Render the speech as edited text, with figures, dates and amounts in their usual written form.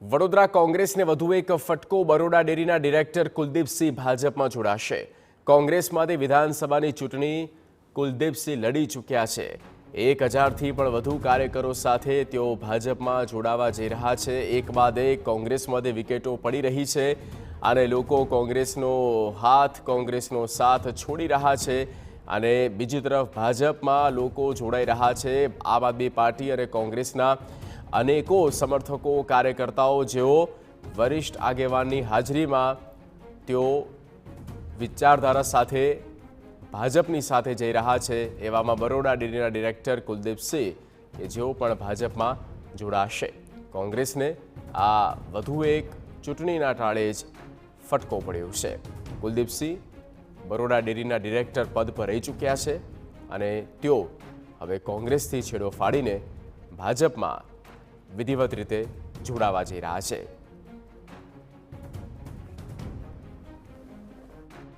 વડોદરા કોંગ્રેસને વધુ એક ફટકો બરોડા ડેરીના ડિરેક્ટર કુલદીપસિંહ ભાજપમાં જોડાશે। કોંગ્રેસમાંથી વિધાનસભાની ચૂંટણી કુલદીપસિંહ લડી ચૂક્યા છે। 1000થી પણ વધુ કાર્યકરો સાથે તેઓ ભાજપમાં જોડાવા જઈ રહ્યા છે। એક બાદ એક કોંગ્રેસમાંથી વિકેટો પડી રહી છે અને લોકો કોંગ્રેસનો હાથ કોંગ્રેસનો સાથ છોડી રહ્યા છે અને બીજી તરફ ભાજપમાં લોકો જોડાઈ રહ્યા છે। આમ આદમી પાર્ટી અને કોંગ્રેસના અનેકો સમર્થકો કાર્યકર્તાઓ જેઓ વરિષ્ઠ આગેવાનની હાજરીમાં તેઓ વિચારધારા સાથે ભાજપની સાથે જઈ રહ્યા છે। એવામાં બરોડા ડેરીના ડિરેક્ટર કુલદીપસિંહ કે જેઓ પણ ભાજપમાં જોડાશે। કોંગ્રેસને આ વધુ એક ચૂંટણીના ટાળે જ ફટકો પડ્યો છે। કુલદીપસિંહ બરોડા ડેરીના ડિરેક્ટર પદ પર રહી ચૂક્યા છે અને તેઓ હવે કોંગ્રેસથી છેડો ફાડીને ભાજપમાં વિધિવત રીતે જોડાવા જઈ રહ્યા છે।